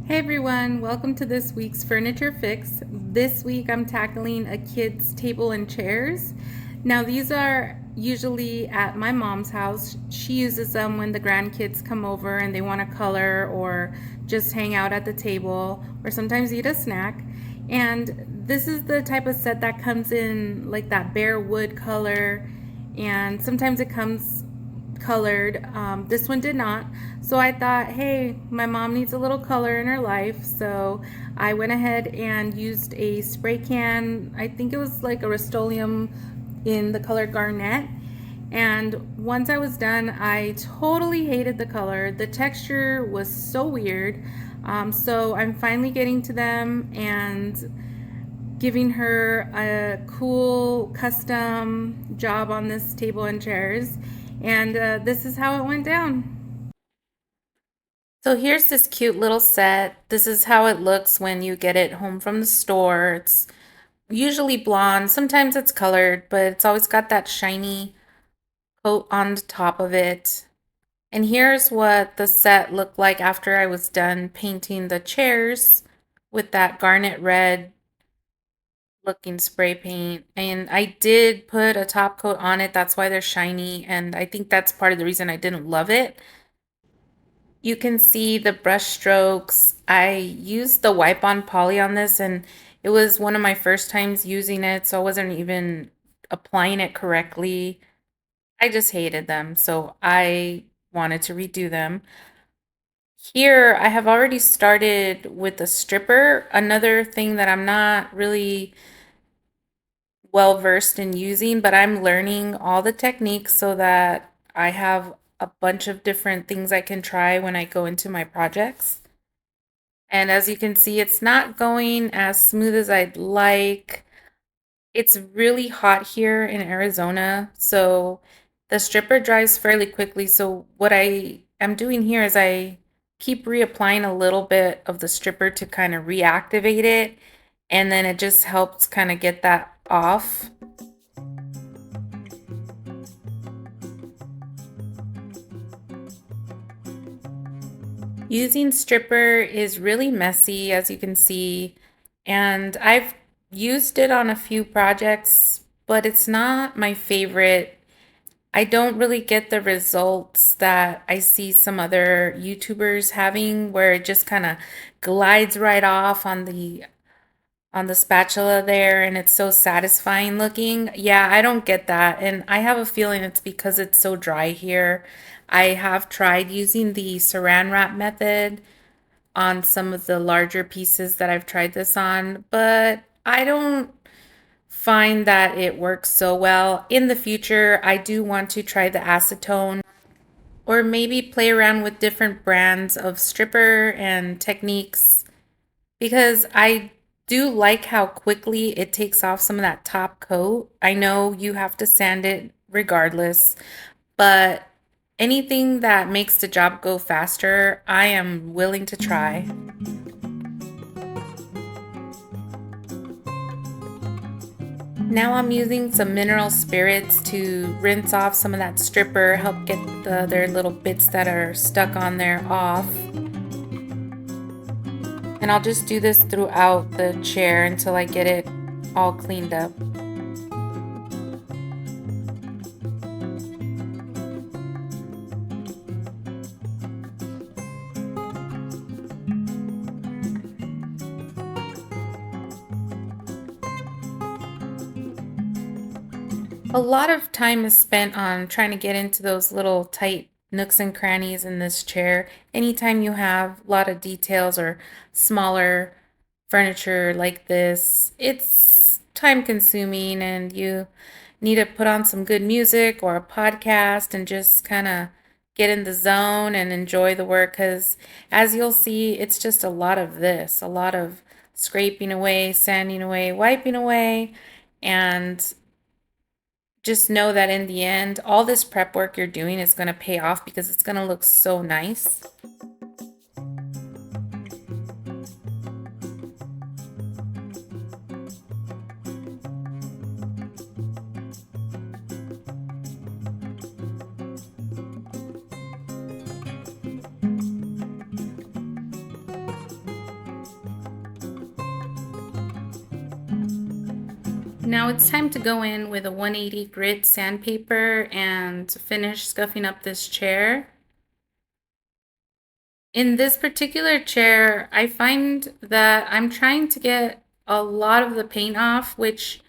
Hey everyone, welcome to this week's Furniture Fix. This week I'm tackling a kid's table and chairs. Now these are usually at my mom's house. She uses them when the grandkids come over and they want to color or just hang out at the table or sometimes eat a snack. And this is the type of set that comes in like that bare wood color, and sometimes it comes colored. This one did not. So I thought, hey, my mom needs a little color in her life. So I went ahead and used a spray can. I think it was like a Rust-Oleum in the color garnet. And once I was done, I totally hated the color. The texture was so weird. So I'm finally getting to them and giving her a cool custom job on this table and chairs. And this is how it went down. So here's this cute little set. This is how it looks when you get it home from the store. It's usually blonde. Sometimes it's colored, but it's always got that shiny coat on the top of it. And here's what the set looked like after I was done painting the chairs with that garnet red looking spray paint. And I did put a top coat on it. That's why they're shiny. And I think that's part of the reason I didn't love it. You can see the brush strokes. I used the wipe on poly on this, and it was one of my first times using it, so I wasn't even applying it correctly. I just hated them, so I wanted to redo them. Here, I have already started with the stripper. Another thing that I'm not really well versed in using, but I'm learning all the techniques so that I have a bunch of different things I can try when I go into my projects. And as you can see, it's not going as smooth as I'd like. It's really hot here in Arizona, so the stripper dries fairly quickly. So what I am doing here is I keep reapplying a little bit of the stripper to kind of reactivate it, and then it just helps kind of get that off. Using stripper is really messy, as you can see, and I've used it on a few projects, but it's not my favorite. I don't really get the results that I see some other YouTubers having, where it just kind of glides right off on the spatula there, and it's so satisfying looking. Yeah, I don't get that, and I have a feeling it's because it's so dry here. I have tried using the saran wrap method on some of the larger pieces that I've tried this on, but I don't find that it works so well. In the future, I do want to try the acetone or maybe play around with different brands of stripper and techniques, because I do like how quickly it takes off some of that top coat. I know you have to sand it regardless, but anything that makes the job go faster, I am willing to try. Now I'm using some mineral spirits to rinse off some of that stripper, help get the other little bits that are stuck on there off. And I'll just do this throughout the chair until I get it all cleaned up. A lot of time is spent on trying to get into those little tight nooks and crannies in this chair. Anytime you have a lot of details or smaller furniture like this, it's time consuming, and you need to put on some good music or a podcast and just kind of get in the zone and enjoy the work, because as you'll see, it's just a lot of this, a lot of scraping away, sanding away, wiping away, and just know that in the end, all this prep work you're doing is going to pay off because it's going to look so nice. Now it's time to go in with a 180 grit sandpaper and finish scuffing up this chair. In this particular chair, I find that I'm trying to get a lot of the paint off, which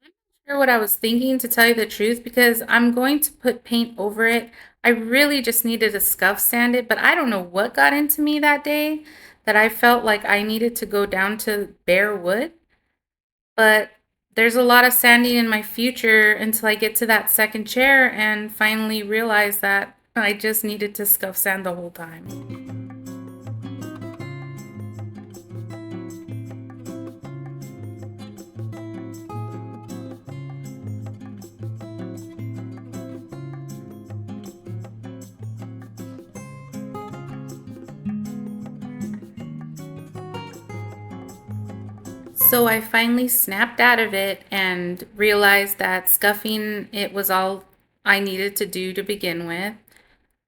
I'm not sure what I was thinking, to tell you the truth, because I'm going to put paint over it. I really just needed to scuff sand it, but I don't know what got into me that day that I felt like I needed to go down to bare wood. But there's a lot of sanding in my future until I get to that second chair and finally realize that I just needed to scuff sand the whole time. So I finally snapped out of it and realized that scuffing it was all I needed to do to begin with.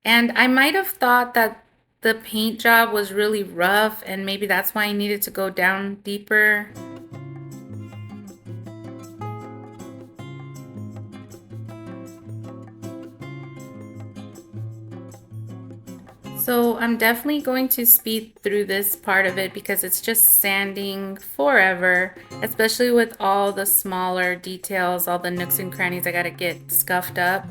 And I might have thought that the paint job was really rough and maybe that's why I needed to go down deeper. So I'm definitely going to speed through this part of it because it's just sanding forever, especially with all the smaller details, all the nooks and crannies I gotta get scuffed up.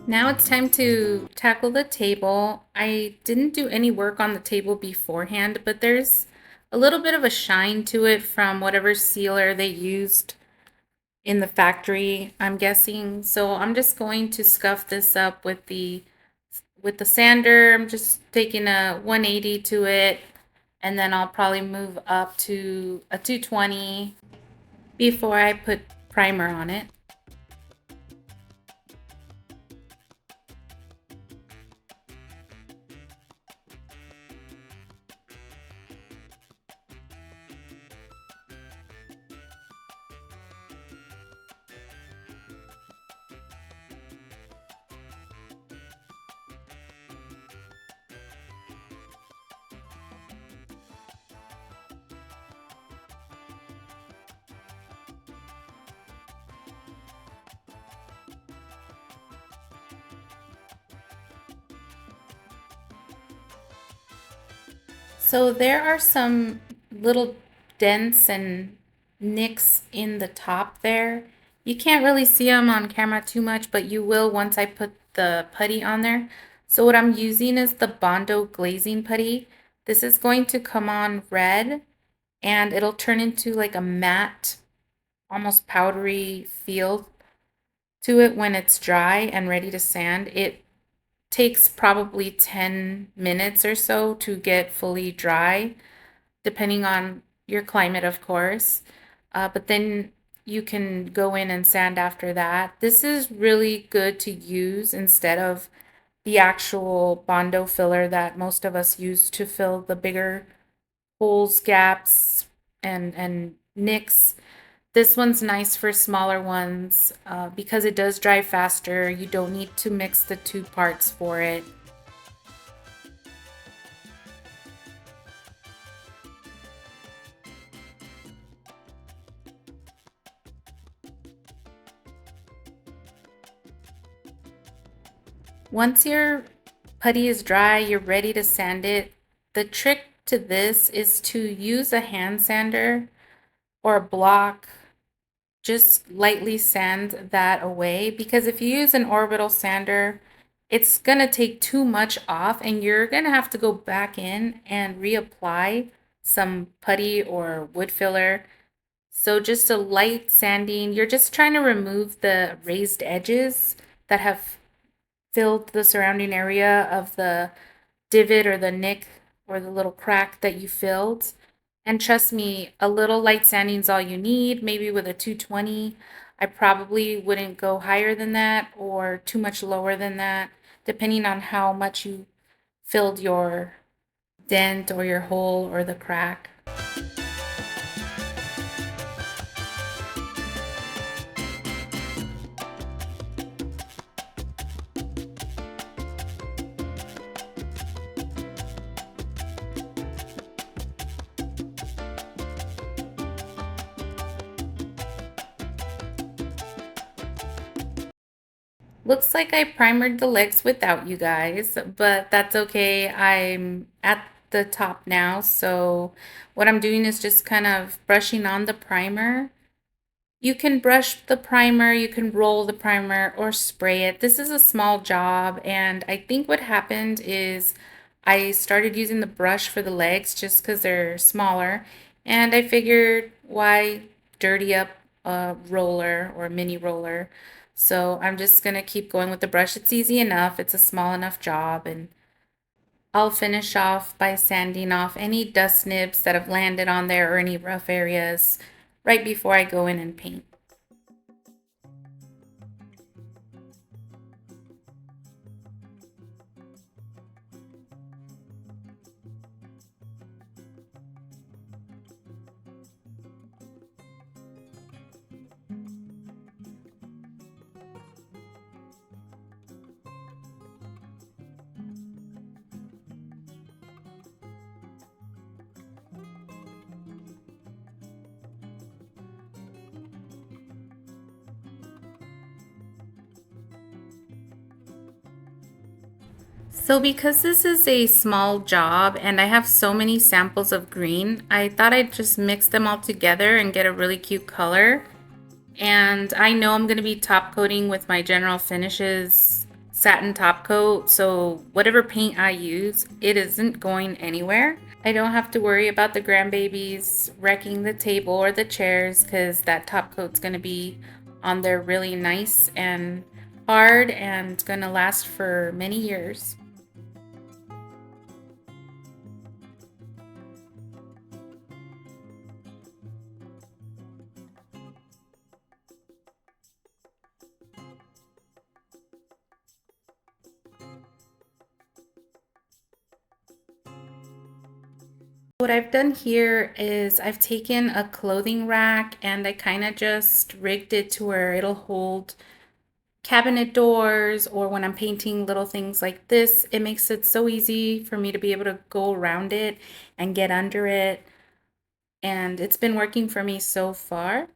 Now it's time to tackle the table. I didn't do any work on the table beforehand, but there's a little bit of a shine to it from whatever sealer they used in the factory, I'm guessing. So I'm just going to scuff this up with the sander. I'm just taking a 180 to it, and then I'll probably move up to a 220 before I put primer on it. So there are some little dents and nicks in the top there. You can't really see them on camera too much, but you will once I put the putty on there. So what I'm using is the Bondo glazing putty. This is going to come on red and it'll turn into like a matte, almost powdery feel to it when it's dry and ready to sand. It takes probably 10 minutes or so to get fully dry, depending on your climate, of course. But then you can go in and sand after that. This is really good to use instead of the actual Bondo filler that most of us use to fill the bigger holes, gaps, and nicks. This one's nice for smaller ones because it does dry faster. You don't need to mix the two parts for it. Once your putty is dry, you're ready to sand it. The trick to this is to use a hand sander or a block. Just lightly sand that away because if you use an orbital sander, it's going to take too much off and you're going to have to go back in and reapply some putty or wood filler. So just a light sanding, you're just trying to remove the raised edges that have filled the surrounding area of the divot or the nick or the little crack that you filled. And trust me, a little light sanding is all you need, maybe with a 220. I probably wouldn't go higher than that or too much lower than that, depending on how much you filled your dent or your hole or the crack. Looks like I primered the legs without you guys, but that's okay. I'm at the top now, so what I'm doing is just kind of brushing on the primer. You can brush the primer, you can roll the primer, or spray it. This is a small job, and I think what happened is I started using the brush for the legs just because they're smaller, and I figured why dirty up a roller or a mini roller. So I'm just gonna keep going with the brush. It's easy enough, it's a small enough job, and I'll finish off by sanding off any dust nibs that have landed on there or any rough areas right before I go in and paint. So because this is a small job and I have so many samples of green, I thought I'd just mix them all together and get a really cute color. And I know I'm going to be top coating with my General Finishes satin top coat, so whatever paint I use, it isn't going anywhere. I don't have to worry about the grandbabies wrecking the table or the chairs because that top coat's going to be on there really nice and hard and going to last for many years. What I've done here is I've taken a clothing rack and I kind of just rigged it to where it'll hold cabinet doors, or when I'm painting little things like this, it makes it so easy for me to be able to go around it and get under it. And it's been working for me so far.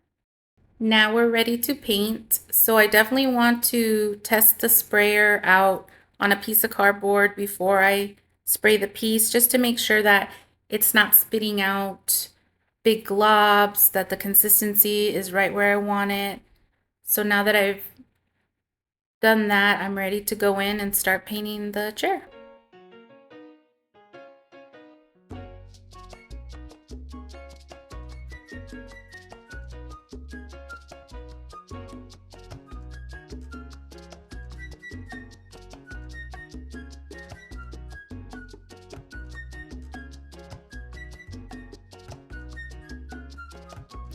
Now we're ready to paint. So I definitely want to test the sprayer out on a piece of cardboard before I spray the piece, just to make sure that it's not spitting out big globs, that the consistency is right where I want it. So now that I've done that, I'm ready to go in and start painting the chair.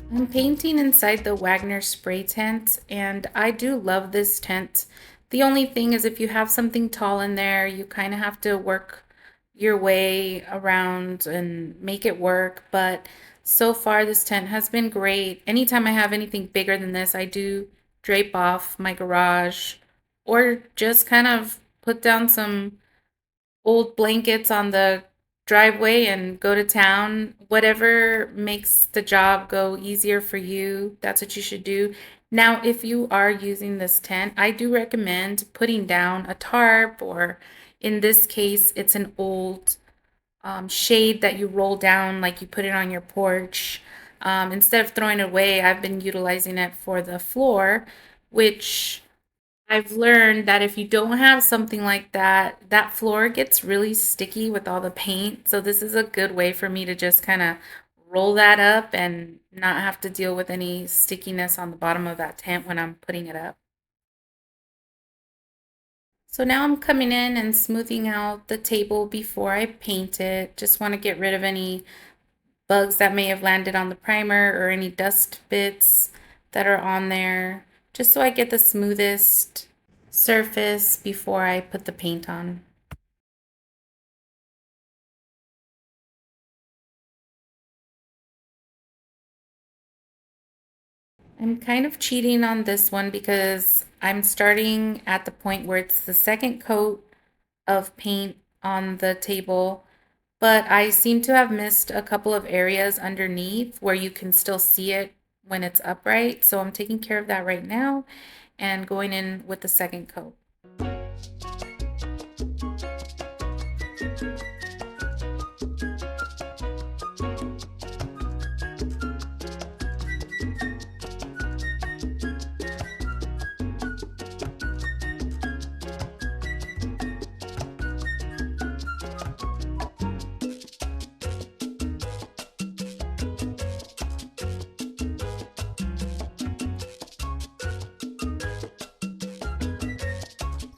I'm painting inside the Wagner spray tent, and I do love this tent. The only thing is if you have something tall in there, you kind of have to work your way around and make it work. But so far, this tent has been great. Anytime I have anything bigger than this, I do drape off my garage or just kind of put down some old blankets on the driveway and go to town. Whatever makes the job go easier for you, that's what you should do. Now, if you are using this tent, I do recommend putting down a tarp, or in this case, it's an old shade that you roll down, like you put it on your porch. Instead of throwing it away, I've been utilizing it for the floor, which I've learned that if you don't have something like that, that floor gets really sticky with all the paint. So this is a good way for me to just kind of roll that up and not have to deal with any stickiness on the bottom of that tent when I'm putting it up. So now I'm coming in and smoothing out the table before I paint it. Just want to get rid of any bugs that may have landed on the primer or any dust bits that are on there, just so I get the smoothest surface before I put the paint on. I'm kind of cheating on this one because I'm starting at the point where it's the second coat of paint on the table, but I seem to have missed a couple of areas underneath where you can still see it when it's upright. So I'm taking care of that right now and going in with the second coat.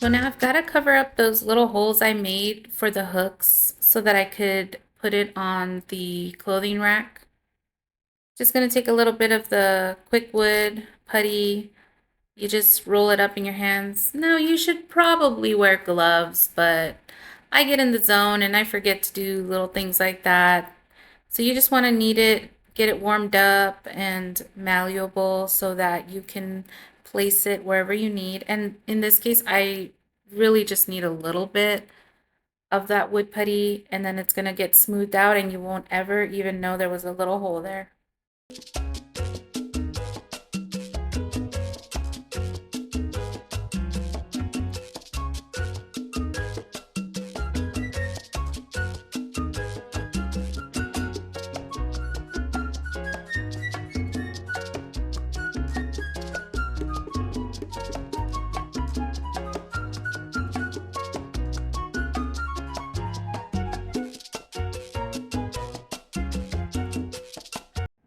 So now I've got to cover up those little holes I made for the hooks so that I could put it on the clothing rack. Just going to take a little bit of the quick wood putty. You just roll it up in your hands. Now you should probably wear gloves, but I get in the zone and I forget to do little things like that. So you just want to knead it, get it warmed up and malleable so that you can place it wherever you need. And in this case, I really just need a little bit of that wood putty, and then it's going to get smoothed out and you won't ever even know there was a little hole there.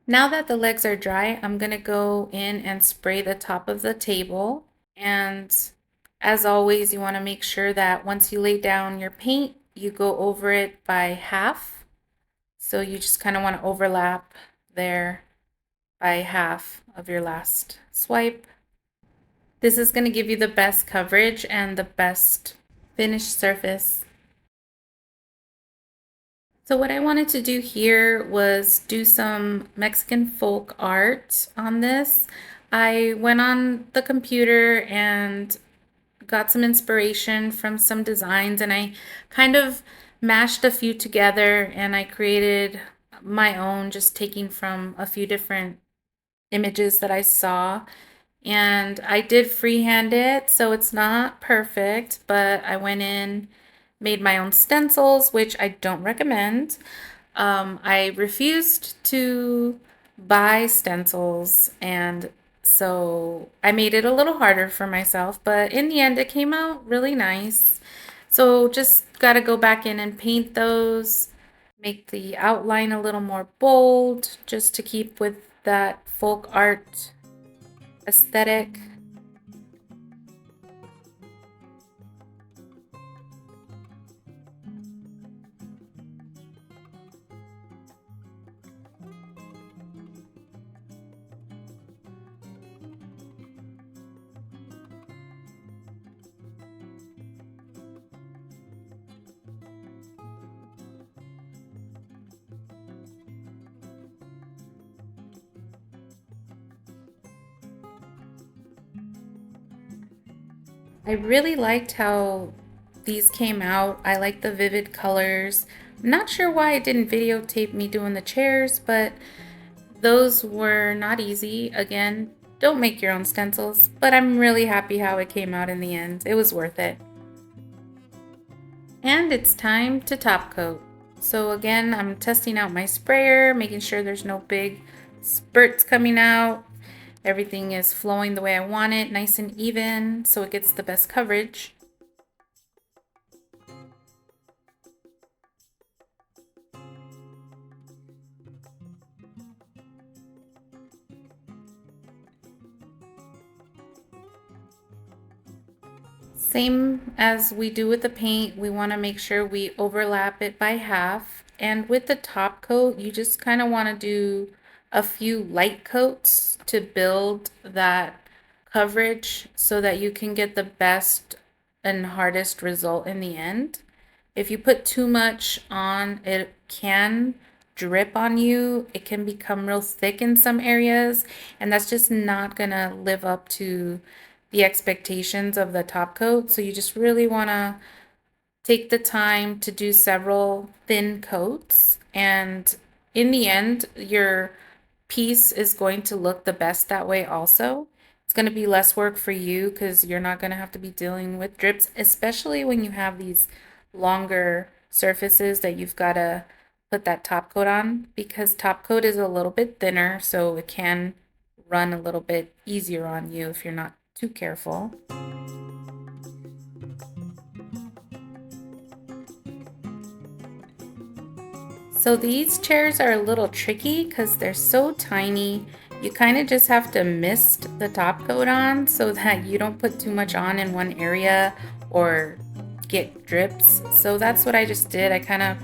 Now that the legs are dry, I'm going to go in and spray the top of the table. And as always, you want to make sure that once you lay down your paint, you go over it by half. So you just kind of want to overlap there by half of your last swipe. This is going to give you the best coverage and the best finished surface. So what I wanted to do here was do some Mexican folk art on this. I went on the computer and got some inspiration from some designs, and I kind of mashed a few together and I created my own, just taking from a few different images that I saw. And I did freehand it, so it's not perfect, but I went in, made my own stencils, which I don't recommend. I refused to buy stencils, and so I made it a little harder for myself, but in the end it came out really nice. So just got to go back in and paint those, make the outline a little more bold, just to keep with that folk art aesthetic. I really liked how these came out. I like the vivid colors. I'm not sure why it didn't videotape me doing the chairs, but those were not easy. Again, don't make your own stencils, but I'm really happy how it came out in the end. It was worth it. And it's time to top coat. So again, I'm testing out my sprayer, making sure there's no big spurts coming out. Everything is flowing the way I want it, nice and even, so it gets the best coverage. Same as we do with the paint, we want to make sure we overlap it by half. And with the top coat, you just kind of want to do a few light coats to build that coverage so that you can get the best and hardest result in the end. If you put too much on, it can drip on you. It can become real thick in some areas, and that's just not gonna live up to the expectations of the top coat. So you just really wanna take the time to do several thin coats, and in the end, your piece is going to look the best that way also. It's going to be less work for you because you're not going to have to be dealing with drips, especially when you have these longer surfaces that you've got to put that top coat on, because top coat is a little bit thinner, so it can run a little bit easier on you if you're not too careful. So these chairs are a little tricky because they're so tiny. You kind of just have to mist the top coat on so that you don't put too much on in one area or get drips. So that's what I just did. I kind of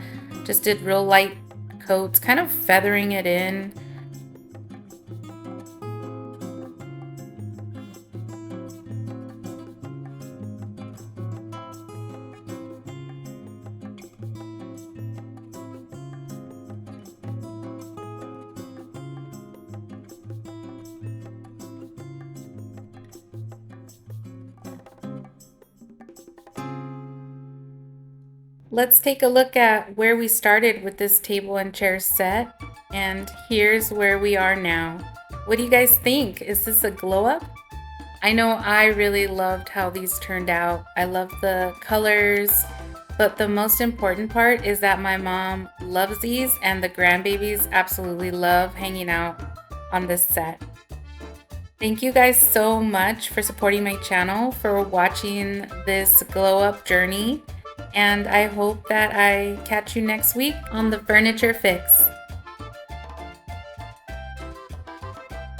just did real light coats, kind of feathering it in. Let's take a look at where we started with this table and chair set, and here's where we are now. What do you guys think? Is this a glow up? I know I really loved how these turned out. I love the colors, but the most important part is that my mom loves these and the grandbabies absolutely love hanging out on this set. Thank you guys so much for supporting my channel, for watching this glow up journey, and I hope that I catch you next week on the Furniture Fix.